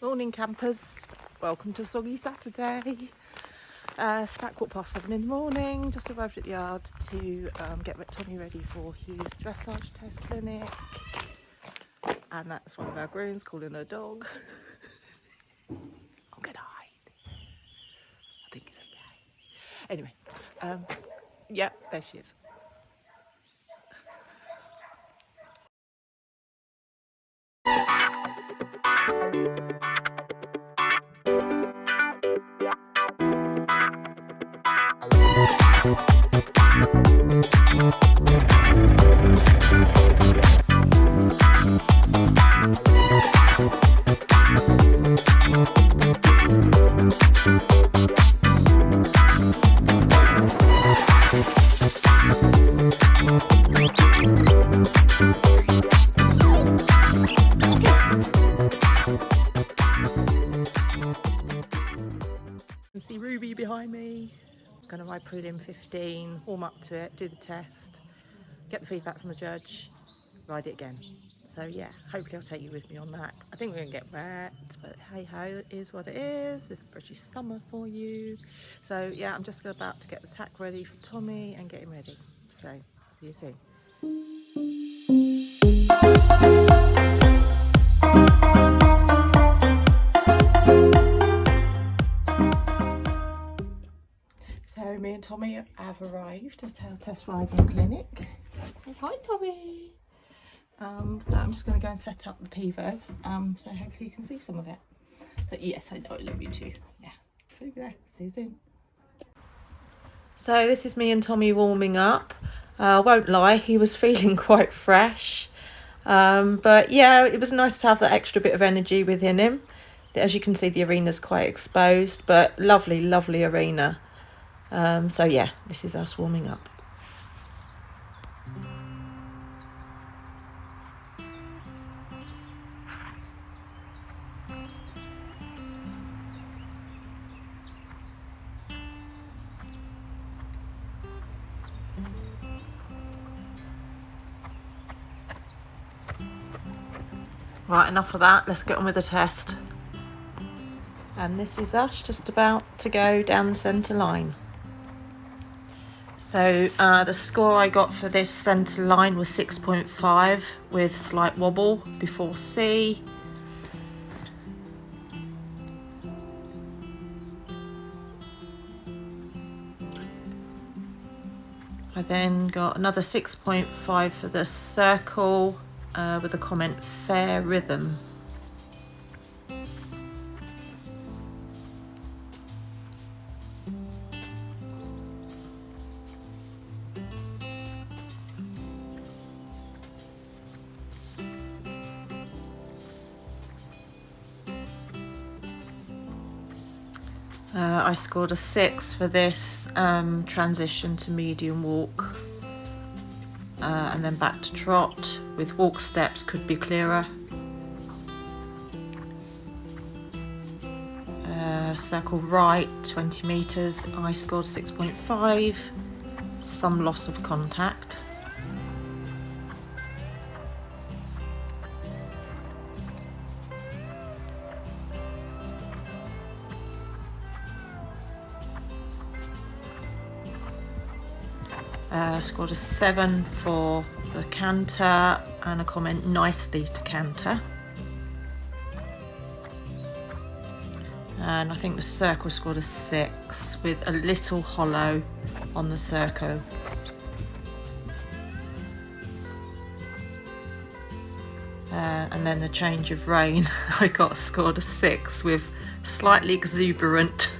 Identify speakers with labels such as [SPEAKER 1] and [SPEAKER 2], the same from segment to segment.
[SPEAKER 1] Morning campers, welcome to Soggy Saturday. It's about 7:15 in the morning, just arrived at the yard to get Tommy ready for his dressage test clinic. And that's one of our grooms calling her dog. I'm gonna hide. I think it's okay. Anyway, yeah, there she is. You can see Ruby behind me. I'm going to ride prelim 15, warm up to it, do the test, get the feedback from the judge, ride it again. So yeah, hopefully I'll take you with me on that. I think we're going to get wet, but hey ho, it is what it is. It's British summer for you. So yeah, I'm just about to get the tack ready for Tommy and get him ready. So see you soon. So me and Tommy have arrived at our test riding clinic. Say hi, Tommy. So I'm just going to go and set up the pivo. So hopefully you can see some of it. So yes, I love you too. Yeah. See you there. See you soon. So this is me and Tommy warming up. I won't lie, he was feeling quite fresh. But yeah, it was nice to have that extra bit of energy within him. As you can see, the arena's quite exposed, but lovely, lovely arena. So yeah, this is us warming up. Right, enough of that, let's get on with the test. And this is us just about to go down the centre line. So the score I got for this centre line was 6.5 with slight wobble before C. I then got another 6.5 for the circle with a comment fair rhythm. I scored a 6 for this transition to medium walk and then back to trot with walk steps could be clearer. Circle right 20 metres, I scored 6.5, some loss of contact. Scored a 7 for the canter and a comment nicely to canter. And I think the circle scored a 6 with a little hollow on the circle. And then the change of rein, I got scored a 6 with slightly exuberant.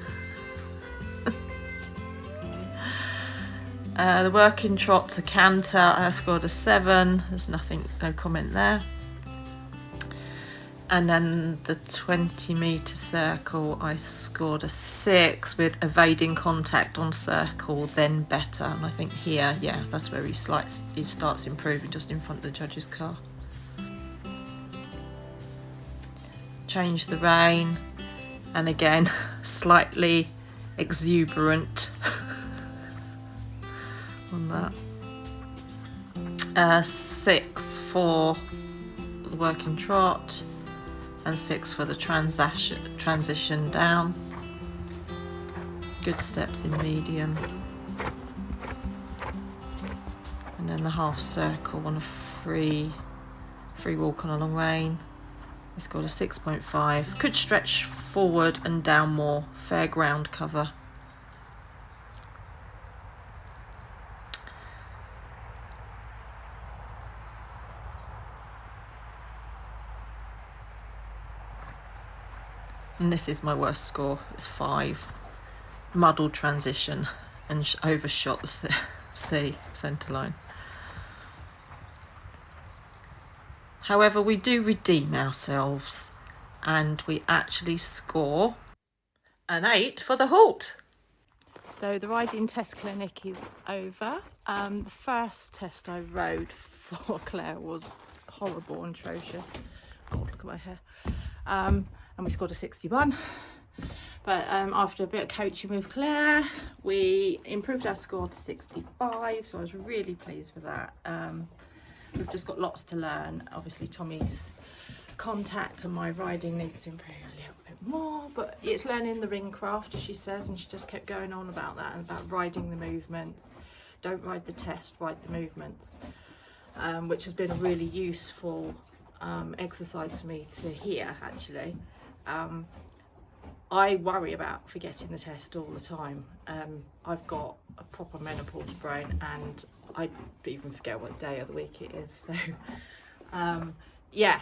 [SPEAKER 1] The working trot to canter, I scored a 7. There's nothing, no comment there. And then the 20 metre circle, I scored a 6 with evading contact on circle, then better. And I think here, yeah, that's where he starts improving, just in front of the judge's car. Change the rein, and again, slightly exuberant on that. 6 for the working trot. and 6 for the transition down. Good steps in medium. And then the half circle on a free walk on a long rein. It's got a 6.5. Could stretch forward and down more. Fair ground cover. And this is my worst score. It's 5. Muddled transition and overshot the C centre line. However, we do redeem ourselves and we actually score an 8 for the halt. So the riding test clinic is over. The first test I rode for Claire was horrible and atrocious. God, look at my hair. And we scored a 61. But after a bit of coaching with Claire, we improved our score to 65. So I was really pleased with that. We've just got lots to learn. Obviously, Tommy's contact and my riding needs to improve a little bit more, but it's learning the ring craft, as she says, and she just kept going on about that and about riding the movements. Don't ride the test, ride the movements, which has been a really useful exercise for me to hear, actually. I worry about forgetting the test all the time. I've got a proper menopause brain and I even forget what day of the week it is.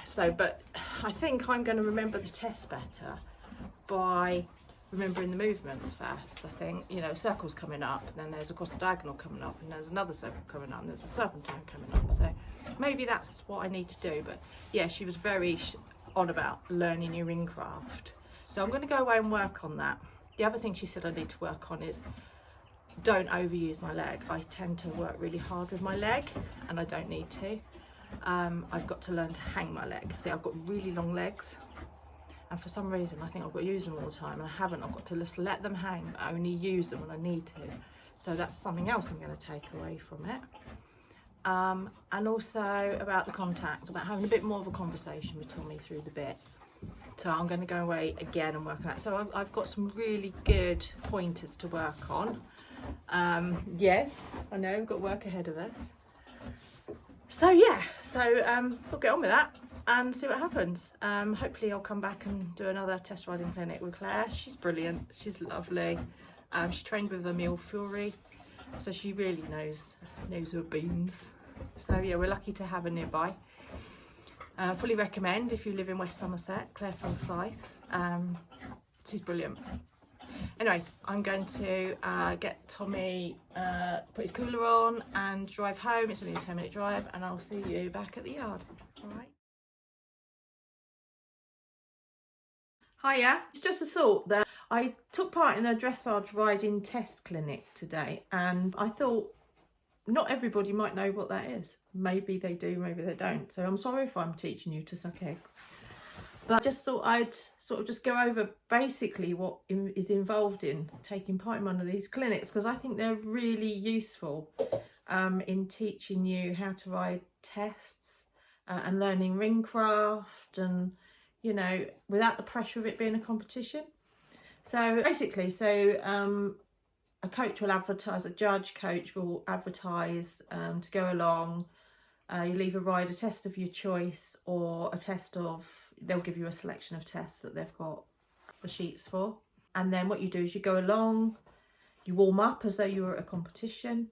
[SPEAKER 1] So, but I think I'm going to remember the test better by remembering the movements first. I think, circle's coming up, and then there's across the diagonal coming up, and there's another circle coming up, and there's a serpentine coming up. So maybe that's what I need to do. But yeah, she was very on about learning your ring craft. So I'm going to go away and work on that. The other thing she said I need to work on is don't overuse my leg. I tend to work really hard with my leg and I don't need to. I've got to learn to hang my leg. See, I've got really long legs and for some reason I think I've got to use them all the time and I haven't. I've got to just let them hang, but only use them when I need to. So that's something else I'm going to take away from it. And also about the contact, about having a bit more of a conversation with Tommy through the bit. So I'm going to go away again and work on that. So I've got some really good pointers to work on. Yes, I know we've got work ahead of us. So yeah, we'll get on with that and see what happens. Hopefully I'll come back and do another test riding clinic with Claire. She's brilliant, she's lovely. She trained with Emile Fury, so she really knows her beans. So yeah, we're lucky to have her nearby. Fully recommend if you live in West Somerset, Claire Forsyth. She's brilliant. Anyway, I'm going to get Tommy, put his cooler on and drive home. It's only a 10-minute drive and I'll see you back at the yard. All right. Hiya. It's just a thought that I took part in a dressage riding test clinic today and I thought not everybody might know what that is. Maybe they do, maybe they don't. So I'm sorry if I'm teaching you to suck eggs. But I just thought I'd sort of just go over basically what is involved in taking part in one of these clinics, because I think they're really useful in teaching you how to ride tests and learning ring craft and, without the pressure of it being a competition. So basically, a coach will advertise, a judge coach will advertise to go along. You'll either ride a test of your choice or a test of, they'll give you a selection of tests that they've got the sheets for. And then what you do is you go along, you warm up as though you were at a competition.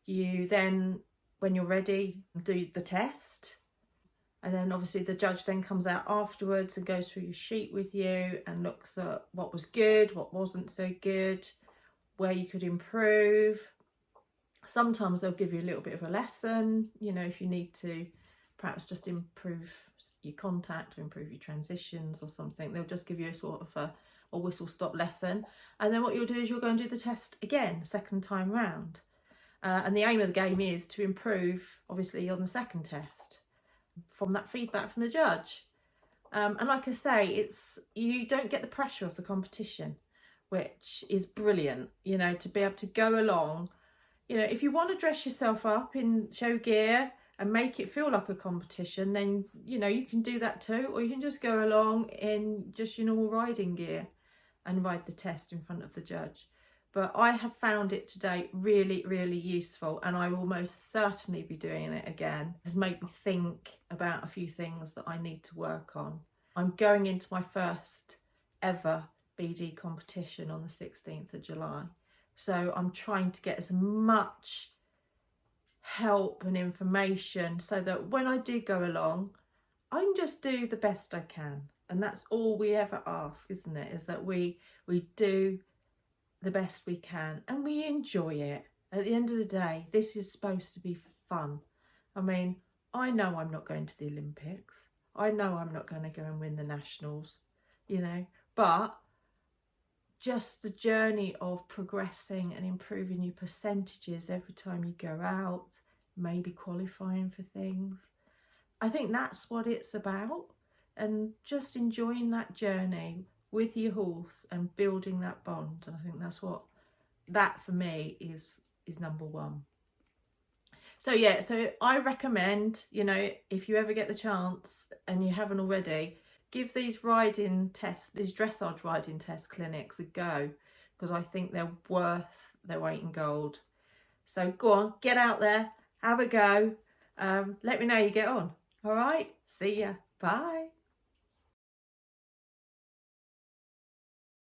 [SPEAKER 1] You then, when you're ready, do the test. And then obviously the judge then comes out afterwards and goes through your sheet with you and looks at what was good, what wasn't so good, where you could improve. Sometimes they'll give you a little bit of a lesson, if you need to perhaps just improve your contact or improve your transitions or something. They'll just give you a sort of a whistle stop lesson. And then what you'll do is you'll go and do the test again, second time round. And the aim of the game is to improve, obviously, on the second test from that feedback from the judge. And like I say, you don't get the pressure of the competition, which is brilliant, to be able to go along. If you want to dress yourself up in show gear and make it feel like a competition, then you know you can do that too, or you can just go along in just your normal riding gear and ride the test in front of the judge. But I have found it today really, really useful, and I will most certainly be doing it again. It has made me think about a few things that I need to work on. I'm going into my first ever BD competition on the 16th of July. So I'm trying to get as much help and information so that when I do go along, I can just do the best I can. And that's all we ever ask, isn't it? Is that we do the best we can and we enjoy it. At the end of the day, this is supposed to be fun. I mean, I know I'm not going to the Olympics. I know I'm not going to go and win the nationals, you know, but just the journey of progressing and improving your percentages every time you go out, maybe qualifying for things. I think that's what it's about, and just enjoying that journey with your horse and building that bond. And I think that's what, that for me is number one. So yeah, so I recommend, you know, if you ever get the chance and you haven't already, give these riding tests, these dressage riding test clinics a go, because I think they're worth their weight in gold. So go on, get out there, have a go. Let me know how you get on. All right, see ya, bye.